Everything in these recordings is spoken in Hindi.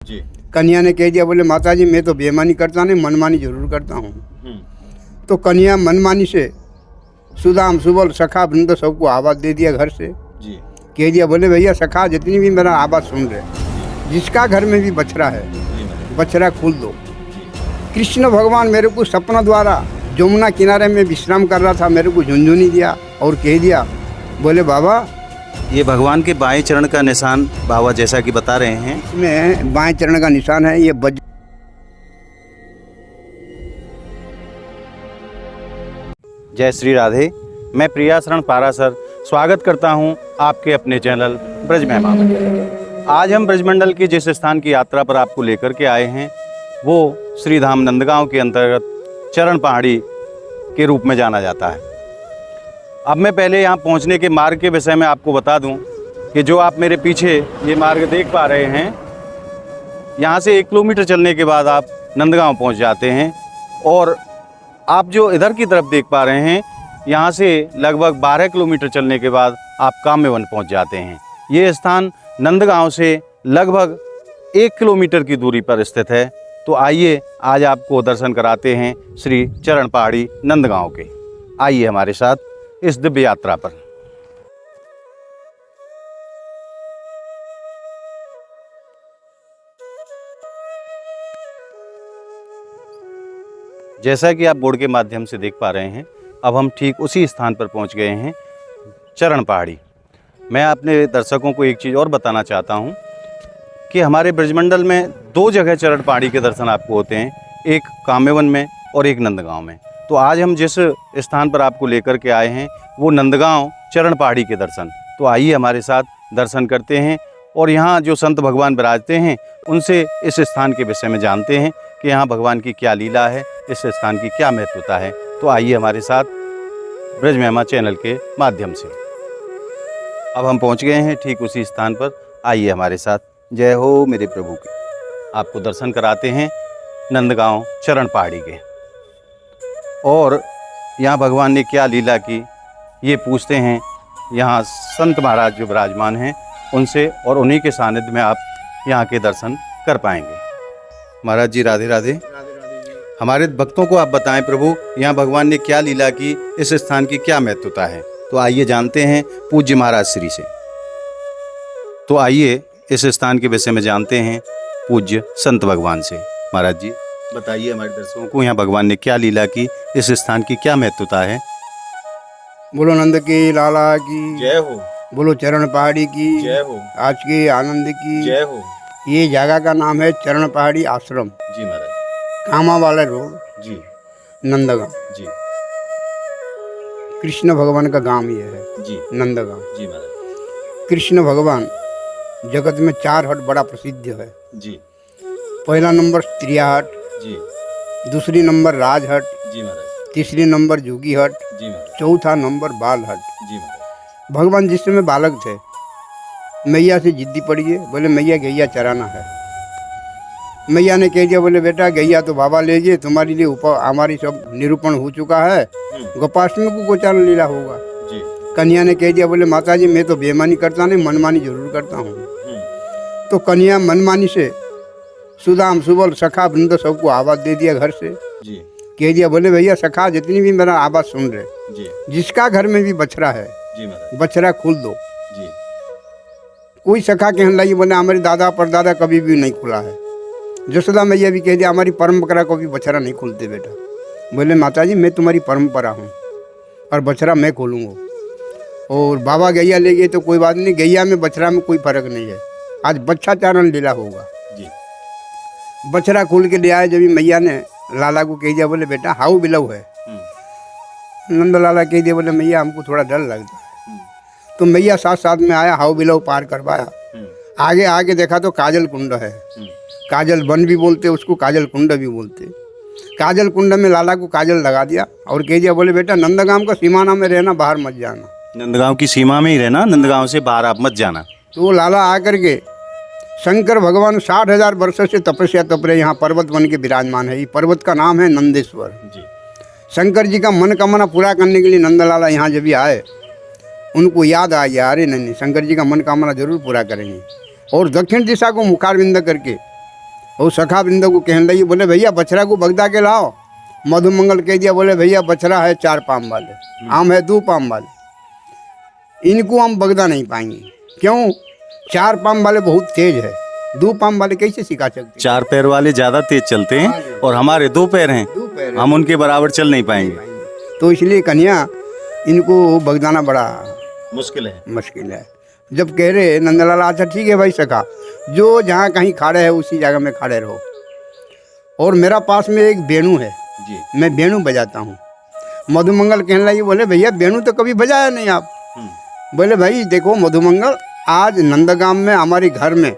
जी। कन्या ने कह दिया, बोले माता जी मैं तो बेईमानी करता नहीं, मनमानी जरूर करता हूँ। तो कन्या मनमानी से सुदाम सुबल सखा वृंद सबको आवाज़ दे दिया घर से। जी। कह दिया, बोले भैया सखा जितनी भी मेरा आवाज़ सुन रहे, जिसका घर में भी बछड़ा है बछड़ा खोल दो। कृष्ण भगवान मेरे को सपना द्वारा जमुना किनारे में विश्राम कर रहा था, मेरे को झुंझुनी दिया और कह दिया, बोले बाबा ये भगवान के बाएं चरण का निशान बाबा जैसा कि बता रहे हैं, इसमें बाएं चरण का निशान है। ये जय श्री राधे। मैं प्रियाशरण पारासर स्वागत करता हूं आपके अपने चैनल ब्रज महिमा में। आज हम ब्रजमंडल की जिस स्थान की यात्रा पर आपको लेकर के आए हैं वो श्री धाम नंदगांव के अंतर्गत चरण पहाड़ी के रूप में जाना जाता है। अब मैं पहले यहाँ पहुँचने के मार्ग के विषय में आपको बता दूँ कि जो आप मेरे पीछे ये मार्ग देख पा रहे हैं, यहाँ से 1 किलोमीटर चलने के बाद आप नंदगांव पहुँच जाते हैं। और आप जो इधर की तरफ देख पा रहे हैं, यहाँ से लगभग 12 किलोमीटर चलने के बाद आप काम्यवन पहुँच जाते हैं। ये स्थान नंदगांव से लगभग 1 किलोमीटर की दूरी पर स्थित है। तो आइए आज आपको दर्शन कराते हैं श्री चरण पहाड़ी नंदगांव के। आइए हमारे साथ इस दिव्य यात्रा पर। जैसा कि आप बोर्ड के माध्यम से देख पा रहे हैं, अब हम ठीक उसी स्थान पर पहुंच गए हैं, चरण पहाड़ी। मैं अपने दर्शकों को एक चीज़ और बताना चाहता हूं कि हमारे ब्रजमंडल में 2 जगह चरण पहाड़ी के दर्शन आपको होते हैं, एक काम्यवन में और एक नंदगांव में। तो आज हम जिस स्थान पर आपको लेकर के आए हैं वो नंदगांव चरण पहाड़ी के दर्शन। तो आइए हमारे साथ दर्शन करते हैं और यहाँ जो संत भगवान विराजते हैं उनसे इस स्थान के विषय में जानते हैं कि यहाँ भगवान की क्या लीला है, इस स्थान की क्या महत्वता है। तो आइए हमारे साथ ब्रज महिमा चैनल के माध्यम से। अब हम पहुँच गए हैं ठीक उसी स्थान पर। आइए हमारे साथ। जय हो मेरे प्रभु के। आपको दर्शन कराते हैं नंदगांव चरण पहाड़ी के। और यहाँ भगवान ने क्या लीला की ये पूछते हैं यहाँ संत महाराज जो विराजमान हैं उनसे, और उन्हीं के सानिध्य में आप यहाँ के दर्शन कर पाएंगे। महाराज जी राधे राधे। हमारे भक्तों को आप बताएं प्रभु, यहाँ भगवान ने क्या लीला की, इस स्थान की क्या महत्वता है। तो आइए जानते हैं पूज्य महाराज श्री से। तो आइए इस स्थान के विषय में जानते हैं पूज्य संत भगवान से। महाराज जी बताइए हमारे दर्शकों को यहाँ भगवान ने क्या लीला की, इस स्थान की क्या महत्वता है। बोलो नंद की लाला की जय हो। बोलो चरण पहाड़ी की जय हो। आज के आनंद की जय हो। ये जगह का नाम है चरण पहाड़ी आश्रम, जी महाराज। कामा वाला रोड, जी। नंदगांव। जी। कृष्ण भगवान का गांव ये है जी। नंदगांव। जी महाराज। कृष्ण भगवान जगत में 4 हट बड़ा प्रसिद्ध है। जी। पहला नंबर स्त्रिया हट, जी। दूसरी नंबर राज हट, जी महाराज। तीसरी नंबर जोगी हट, जी महाराज। चौथा नंबर बाल हट। जी महाराज। भगवान जिस समय बालक थे मैया से जिद्दी पड़िए, बोले मैया गैया चराना है। मैया ने कह दिया, बोले बेटा गैया तो बाबा ले जाइए, तुम्हारी लिए हमारी सब निरूपण हो चुका है, गोपाष्टमी को गोचारण लीला होगा। जी। कन्या ने कह दिया, बोले माता जी मैं तो बेईमानी करता नहीं, मनमानी जरूर करता हूँ। तो कन्या मनमानी से सुदाम सुबल सखा वृंद सबको आवाज़ दे दिया घर से। जी। कह दिया, बोले भैया सखा जितनी भी मेरा आवाज़ सुन रहे, जी। जिसका घर में भी बछड़ा है जी महाराज। बछड़ा खोल दो। जी। कोई सखा कहने लगी, बोले हमारे दादा परदादा कभी भी नहीं खुला है। जसोदा मैया भी कह दिया, हमारी परंपरा को भी बछड़ा नहीं खोलते बेटा। बोले माता जी मैं तुम्हारी परंपरा हूँ और बछड़ा मैं खोलूँगा। और बाबा गैया ले गए तो कोई बात नहीं, गैया में बछड़ा में कोई फर्क नहीं है। आज बच्चा चारण लीला होगा। जी। बछड़ा खोल के ले आए। जब मैया ने लाला को कह दिया, बोले बेटा हाउ बिलव है। नंद लाला कह दिया, बोले मैया हमको थोड़ा डर लगता है। तो मैया साथ साथ में आया, हाउ बिलव पार करवाया। आगे आगे देखा तो काजल कुंड है। काजल वन भी बोलते उसको, काजल कुंड भी बोलते। काजल कुंड में लाला को काजल लगा दिया और कह दिया, बोले बेटा नंदगांव का सीमाना में रहना, बाहर मत जाना। नंदगांव की सीमा में ही रहना, नंदगांव से बाहर आप मत जाना। तो लाला आकर के शंकर भगवान 60,000 वर्ष से तपस्या तप रहे, यहाँ पर्वत बन के विराजमान है। ये पर्वत का नाम है नंदेश्वर। जी। शंकर जी का मनोकामना पूरा करने के लिए नंदलाला यहाँ जब भी आए, उनको याद आ गया, अरे नहीं शंकर जी का मनोकामना जरूर पूरा करेंगे। और दक्षिण दिशा को मुखारविंद करके और सखा वृंद को कहने लगी, बोले भैया बछड़ा को बगदा के लाओ। मधुमंगल कह दिया, बोले भैया बछड़ा है 4 पाम वाले, आम है 2 पाम वाले, इनको हम बगदा नहीं पाएंगे। क्यों? 4 पाम वाले बहुत तेज है, 2 पाम वाले कैसे सिखा सकते? 4 पैर वाले ज़्यादा तेज चलते हैं और हमारे 2 पैर हैं, 2 पैर हम उनके बराबर चल नहीं पाएंगे। तो इसलिए कन्या इनको बगदाना बड़ा मुश्किल है। जब कह रहे नंदलाल, अच्छा ठीक है भाई सखा, जो जहाँ कहीं खड़े है उसी जगह में खड़े रहो, और मेरा पास में एक वेणु है जी, मैं वेणु बजाता हूँ। मधुमंगल कहने लगी, बोले भैया वेणु तो कभी बजाया नहीं आप। बोले भाई देखो मधुमंगल, आज नंदगाम में हमारे घर में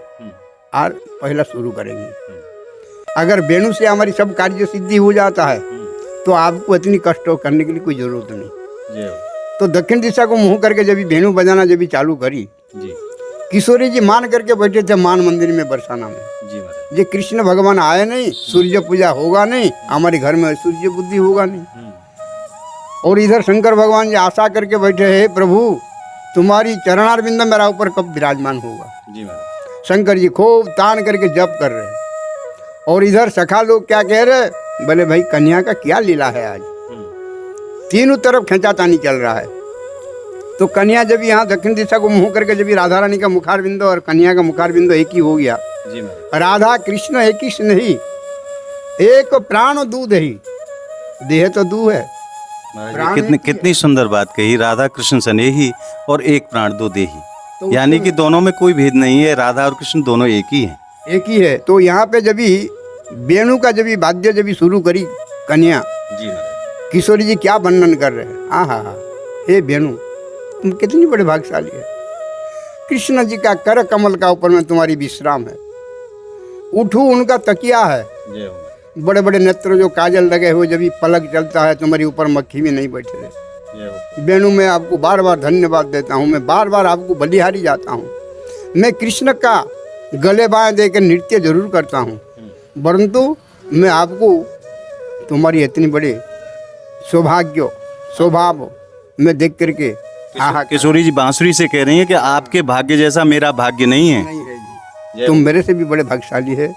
आज पहला शुरू करेंगे। अगर वेणु से हमारी सब कार्य सिद्धि हो जाता है तो आपको इतनी कष्ट करने के लिए कोई ज़रूरत नहीं। तो दक्षिण दिशा को मुँह करके जब वेणु बजाना जब चालू करी जी, किशोरी जी मान करके बैठे थे मान मंदिर में बरसाना में। जी ये कृष्ण भगवान आए नहीं, सूर्य पूजा होगा नहीं, हमारे घर में सूर्य बुद्धि होगा नहीं। और इधर शंकर भगवान जी आशा करके बैठे हैं, प्रभु तुम्हारी चरणारविंद मेरा ऊपर कब विराजमान होगा। जी शंकर जी खूब तान करके जप कर रहे हैं। और इधर सखा लोग क्या कह रहे, बोले भाई कन्या का क्या लीला है आज, तीनों तरफ खींचातानी चल रहा है। तो कन्या जब यहाँ दक्षिण दिशा को मुँह करके जब राधा रानी का मुखारबिंदु और कन्या का मुखारबिंदु एक ही हो गया। जी राधा कृष्ण एक ही नहीं, एक प्राण दूध ही, देह तो दू है। कितनी सुंदर बात कही, राधा कृष्ण स्नेही और एक प्राण दो देही, तो यानी कि दोनों में कोई भेद नहीं है, राधा और कृष्ण दोनों एक ही हैं। एक ही है। तो यहाँ पे जब वेणु का जब वाद्य जब शुरू करी कन्या, जी किशोरी जी क्या वर्णन कर रहे हैं, हाँ, हे वेणु तुम कितनी बड़े भाग्यशाली है, कृष्ण जी का कर कमल का ऊपर में तुम्हारी विश्राम है, उठू उनका तकिया है, बड़े बड़े नेत्र जो काजल लगे हुए जब पलक चलता है तुम्हारे ऊपर मक्खी भी नहीं बैठे रहे। वेणु मैं आपको बार बार धन्यवाद देता हूँ, मैं बार बार आपको बलिहारी जाता हूँ। मैं कृष्ण का गले बाएं देकर नृत्य जरूर करता हूँ, परंतु मैं आपको तुम्हारी इतनी बड़े सौभाग्य स्वभाव में देख करके किशोरी जी बांसुरी से कह रही हैं कि आपके भाग्य जैसा मेरा भाग्य नहीं है। तुम मेरे से भी बड़े भाग्यशाली है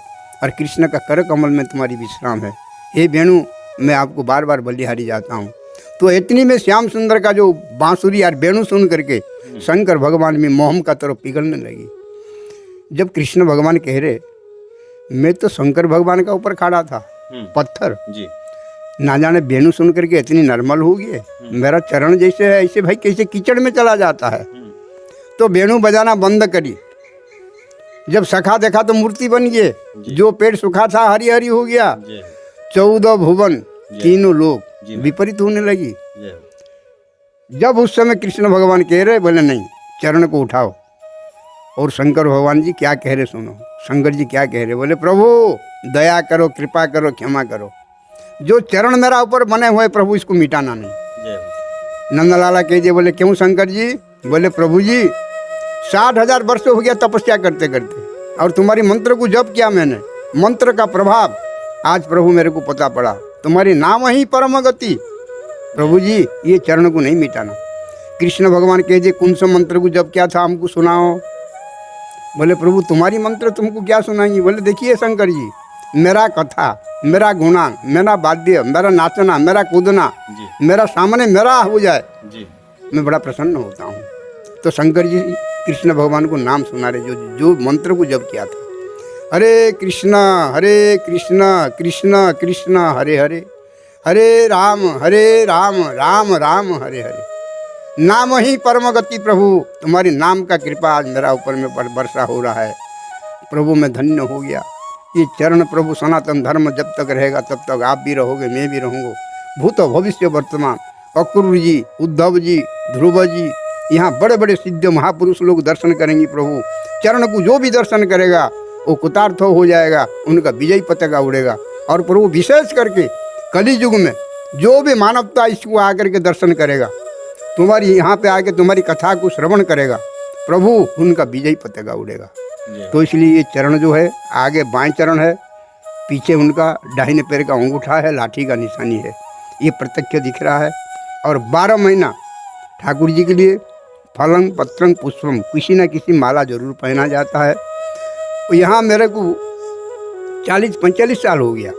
और कृष्ण का कर कमल में तुम्हारी विश्राम है। हे वेणु मैं आपको बार बार बलिहारी जाता हूँ। तो इतनी में श्याम सुंदर का जो बांसुरी और वेणु सुन करके शंकर भगवान में मोहम का तरफ पिघलने लगी। जब कृष्ण भगवान कह रहे, मैं तो शंकर भगवान का ऊपर खड़ा था पत्थर जी, ना जाने वेणु सुन करके इतनी नॉर्मल हो गई, मेरा चरण जैसे है ऐसे भाई कैसे कीचड़ में चला जाता है। तो वेणु बजाना बंद करी। जब सखा देखा तो मूर्ति बन गए, जो पेड़ सूखा था हरी हरी हो गया। 14 भुवन तीनों लोग विपरीत होने लगी। जब उस समय कृष्ण भगवान कह रहे, बोले नहीं चरण को उठाओ। और शंकर भगवान जी क्या कह रहे सुनो। शंकर जी क्या कह रहे, बोले प्रभु दया करो, कृपा करो, क्षमा करो, जो चरण मेरा ऊपर बने हुए प्रभु इसको मिटाना नहीं। नंदलाला कह दिए, बोले क्यों शंकर जी। बोले प्रभु जी 60,000 वर्ष हो गया तपस्या करते करते, और तुम्हारी मंत्र को जप किया मैंने, मंत्र का प्रभाव आज प्रभु मेरे को पता पड़ा, तुम्हारी नाम ही परम गति। प्रभु जी ये चरण को नहीं मिटाना। कृष्ण भगवान कह दिए कौन सा मंत्र को जप किया था हमको सुनाओ। बोले प्रभु तुम्हारी मंत्र तुमको क्या सुनाएंगी। बोले देखिए शंकर जी, मेरा कथा, मेरा गुणान, मेरा वाद्य, मेरा नाचना, मेरा कूदना, मेरा सामने मेरा हो जाए जी, मैं बड़ा प्रसन्न होता हूँ। तो शंकर जी कृष्ण भगवान को नाम सुना रहे, जो मंत्र को जप किया था, हरे कृष्ण कृष्ण कृष्ण हरे हरे, हरे राम राम राम हरे हरे। नाम ही परम गति प्रभु, तुम्हारी नाम का कृपा आज मेरा ऊपर में वर्षा हो रहा है। प्रभु मैं धन्य हो गया। ये चरण प्रभु सनातन धर्म जब तक रहेगा तब तक आप भी रहोगे, मैं भी रहूँगा। भूत भविष्य वर्तमान अक्रूर जी, उद्धव जी, ध्रुव जी, यहाँ बड़े बड़े सिद्ध महापुरुष लोग दर्शन करेंगे। प्रभु चरण को जो भी दर्शन करेगा वो कृतार्थ हो जाएगा, उनका विजय पताका उड़ेगा। और प्रभु विशेष करके कली युग में जो भी मानवता इसको आकर के दर्शन करेगा, तुम्हारी यहाँ पे आके तुम्हारी कथा को श्रवण करेगा, प्रभु उनका विजय पताका उड़ेगा। तो इसलिए ये चरण जो है, आगे बाएं चरण है, पीछे उनका दाहिने पैर का अंगूठा है, लाठी का निशानी है, ये प्रत्यक्ष दिख रहा है। और 12 महीना ठाकुर जी के लिए फलंग पत्रंग पुष्पम किसी न किसी माला जरूर पहना जाता है। तो यहाँ मेरे को 40-45 साल हो गया।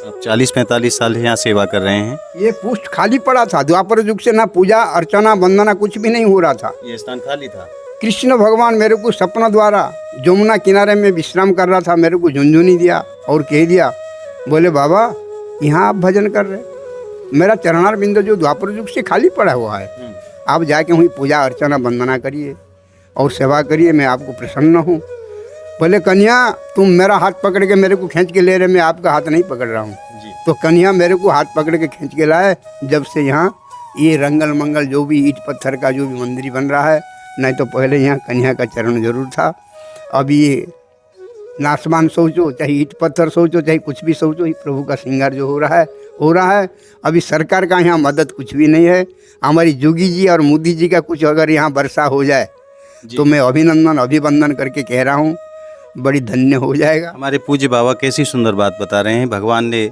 आप 40-45 साल यहाँ सेवा कर रहे हैं। ये पोस्ट खाली पड़ा था, द्वापर युग से ना पूजा अर्चना वंदना कुछ भी नहीं हो रहा था। ये स्थान खाली था। कृष्ण भगवान मेरे को सपना द्वारा जमुना किनारे में विश्राम कर रहा था, मेरे को झुंझुनी दिया और कह दिया, बोले बाबा यहाँ आप भजन कर रहे, मेरा चरणार बिंदु जो द्वापर युग से खाली पड़ा हुआ है, आप जाके वहीं पूजा अर्चना वंदना करिए और सेवा करिए, मैं आपको प्रसन्न हूँ। बोले कन्या तुम मेरा हाथ पकड़ के मेरे को खींच के ले रहे, मैं आपका हाथ नहीं पकड़ रहा हूँ। तो कन्या मेरे को हाथ पकड़ के खींच के लाए। जब से यहाँ ये रंगल मंगल जो भी ईंट पत्थर का जो भी मंदिर बन रहा है, नहीं तो पहले यहाँ कन्या का चरण जरूर था। अब ये नासमान सोचो, चाहे ईंट पत्थर सोचो, चाहे कुछ भी सोचो, ये प्रभु का श्रृंगार जो हो रहा है। अभी सरकार का यहाँ मदद कुछ भी नहीं है। हमारी जोगी जी और मोदी जी का कुछ अगर यहाँ वर्षा हो जाए तो मैं अभिवंदन करके कह रहा हूँ, बड़ी धन्य हो जाएगा। हमारे पूज्य बाबा कैसी सुंदर बात बता रहे हैं। भगवान ने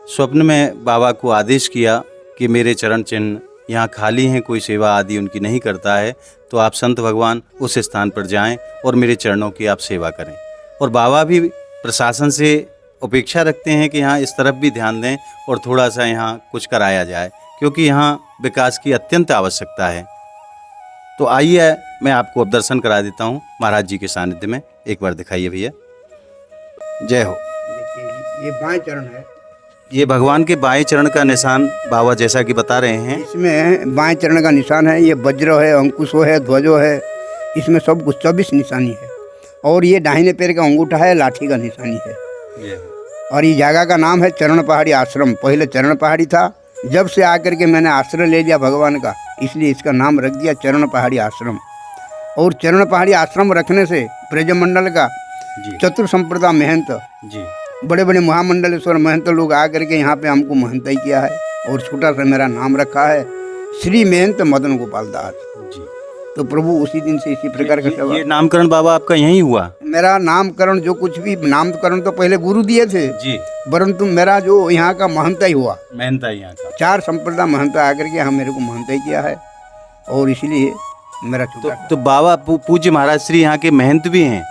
स्वप्न में बाबा को आदेश किया कि मेरे चरण चिन्ह यहाँ खाली हैं, कोई सेवा आदि उनकी नहीं करता है, तो आप संत भगवान उस स्थान पर जाएं और मेरे चरणों की आप सेवा करें। और बाबा भी प्रशासन से अपेक्षा रखते हैं कि यहाँ इस तरफ भी ध्यान दें और थोड़ा सा यहाँ कुछ कराया जाए, क्योंकि यहाँ विकास की अत्यंत आवश्यकता है। तो आइए मैं आपको अब दर्शन करा देता हूँ महाराज जी के सानिध्य में। एक बार दिखाइए भैया। जय हो। देखिए ये बाएं चरण है, ये भगवान के बाएं चरण का निशान बाबा जैसा कि बता रहे हैं। इसमें बाएं चरण का निशान है। ये वज्र है, अंकुशो है, ध्वजो है, इसमें सब कुछ 24 निशानी है। और ये दाहिने पैर का अंगूठा है, लाठी का निशानी है। और ये जगह का नाम है चरण पहाड़ी आश्रम। पहले चरण पहाड़ी था, जब से आकर के मैंने आश्रय ले लिया भगवान का, इसलिए इसका नाम रख दिया चरण पहाड़ी आश्रम। और चरण पहाड़ी आश्रम रखने से ब्रजमंडल का चतुर संप्रदाय महंत जी, बड़े बड़े महामंडलेश्वर महंत लोग आकर के यहाँ पे हमको महंत ही किया है। और छोटा सा मेरा नाम रखा है श्री महंत मदन गोपाल दास जी। तो प्रभु उसी दिन से इसी प्रकार का सेवा। ये नामकरण बाबा आपका यहीं हुआ? मेरा नामकरण जो कुछ भी नामकरण तो पहले गुरु दिए थे जी, परंतु मेरा जो यहाँ का महंत ही हुआ। महंता यहाँ का 4 संप्रदाय महंत आकर के हम मेरे को महंत ही किया है, और इसलिए मेरा छोटा तो बाबा पूज्य महाराज श्री यहाँ के महंत भी हैं,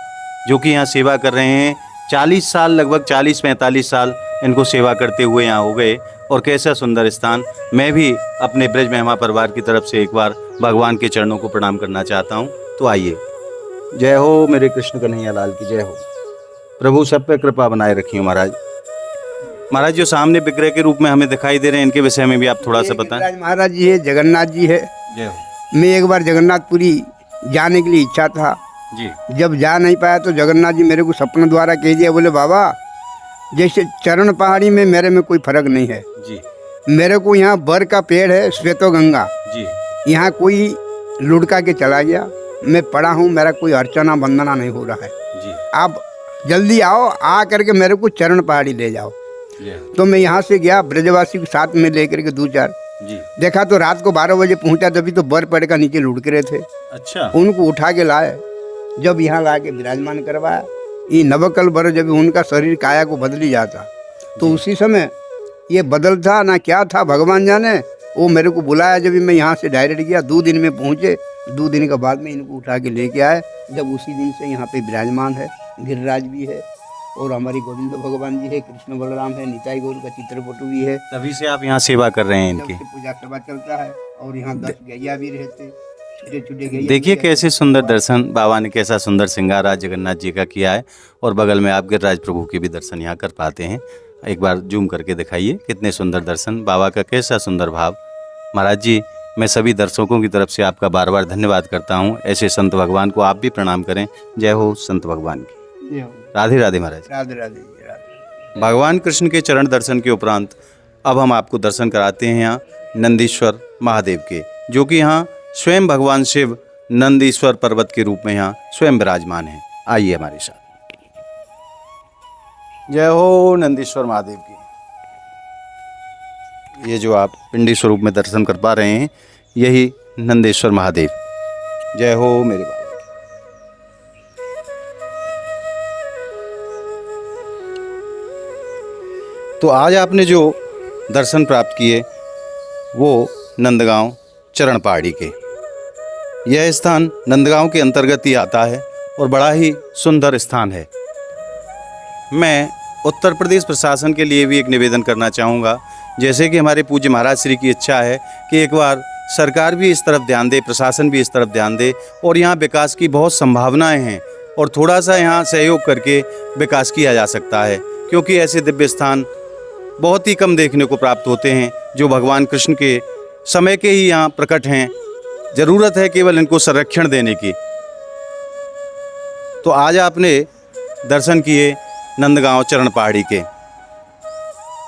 जो कि यहाँ सेवा कर रहे हैं। 40 साल, लगभग 40-45 साल इनको सेवा करते हुए यहाँ हो गए। और कैसा सुंदर स्थान। मैं भी अपने ब्रज महिमा परिवार की तरफ से एक बार भगवान के चरणों को प्रणाम करना चाहता हूँ। तो आइए। जय हो मेरे कृष्ण कन्हैया लाल की जय हो। प्रभु सब पे कृपा बनाए रखिए महाराज। महाराज जो सामने विग्रह के रूप में हमें दिखाई दे रहे हैं, इनके विषय में भी आप थोड़ा सा बताएं। महाराज जी है, जगन्नाथ जी है। जय हो। मैं एक बार जगन्नाथपुरी जाने के लिए इच्छा था जी, जब जा नहीं पाया तो जगन्नाथ जी मेरे को सपने द्वारा कह दिया, बोले बाबा जैसे चरण पहाड़ी में मेरे में कोई फर्क नहीं है जी। मेरे को यहाँ बर का पेड़ है, श्वेतो गंगा जी, यहाँ कोई लुढ़का के चला गया, मैं पड़ा हूँ, मेरा कोई अर्चना वंदना नहीं हो रहा है जी। आप जल्दी आओ, आ करके मेरे को चरण पहाड़ी ले जाओ। तो मैं यहाँ से गया, ब्रजवासी को साथ में लेकर के 2-4 जी। देखा तो रात को 12 बजे पहुँचा, तभी तो बर पेड़ का नीचे लुढ़क रहे थे। अच्छा। उनको उठा के लाए, जब यहाँ ला के विराजमान करवाया, ये नवकल बर जब उनका शरीर काया को बदली जाता तो उसी समय ये बदल था ना क्या था भगवान जाने। वो मेरे को बुलाया, जब मैं यहाँ से डायरेक्ट गया, 2 दिन में पहुँचे। 2 दिन के बाद में इनको उठा के लेके आए, जब उसी दिन से यहाँ पे विराजमान है। गिरिराज भी है और हमारी गोविंद भगवान जी है, कृष्ण बलराम है, निताई गौर का चित्रपटु भी है। तभी से आप यहाँ सेवा कर रहे हैं इनकी। पूजा सभा चलता है और यहाँ 10 गैया भी रहते, छोटे छोटे गैया। देखिए कैसे सुंदर दर्शन बाबा ने, कैसा सुंदर श्रृंगार आज जगन्नाथ जी का किया है। और बगल में आप गिरिराज प्रभु के भी दर्शन यहाँ कर पाते हैं। एक बार जूम करके दिखाइए कितने सुंदर दर्शन, बाबा का कैसा सुंदर भाव। महाराज जी, मैं सभी दर्शकों की तरफ से आपका बार बार धन्यवाद करता हूँ। ऐसे संत भगवान को आप भी प्रणाम करें। जय हो संत भगवान की। राधे राधे महाराज। राधे राधे राधे। भगवान कृष्ण के चरण दर्शन के उपरांत अब हम आपको दर्शन कराते हैं यहाँ नंदीश्वर महादेव के, जो कि यहाँ स्वयं भगवान शिव नंदीश्वर पर्वत के रूप में यहाँ स्वयं विराजमान हैं। आइए हमारे साथ। जय हो नंदीश्वर महादेव की। ये जो आप पिंडी स्वरूप में दर्शन कर पा रहे हैं, यही नंदेश्वर महादेव। जय हो मेरे बाबा की। तो आज आपने जो दर्शन प्राप्त किए वो नंदगांव चरण पहाड़ी के। यह स्थान नंदगांव के अंतर्गत ही आता है और बड़ा ही सुंदर स्थान है। मैं उत्तर प्रदेश प्रशासन के लिए भी एक निवेदन करना चाहूँगा, जैसे कि हमारे पूज्य महाराज श्री की इच्छा है कि एक बार सरकार भी इस तरफ ध्यान दे, प्रशासन भी इस तरफ ध्यान दे और यहाँ विकास की बहुत संभावनाएं हैं और थोड़ा सा यहाँ सहयोग करके विकास किया जा सकता है, क्योंकि ऐसे दिव्य स्थान बहुत ही कम देखने को प्राप्त होते हैं जो भगवान कृष्ण के समय के ही यहाँ प्रकट हैं। ज़रूरत है केवल इनको संरक्षण देने की। तो आज आपने दर्शन किए नंदगांव चरण पहाड़ी के।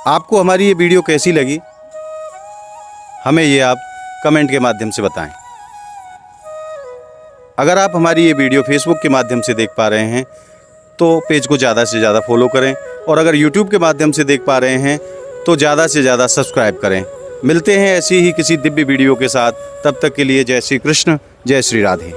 आपको हमारी ये वीडियो कैसी लगी, हमें ये आप कमेंट के माध्यम से बताएं। अगर आप हमारी ये वीडियो फेसबुक के माध्यम से देख पा रहे हैं तो पेज को ज़्यादा से ज़्यादा फॉलो करें और अगर यूट्यूब के माध्यम से देख पा रहे हैं तो ज़्यादा से ज़्यादा सब्सक्राइब करें। मिलते हैं ऐसी ही किसी दिव्य वीडियो के साथ, तब तक के लिए जय श्री कृष्ण, जय श्री राधे।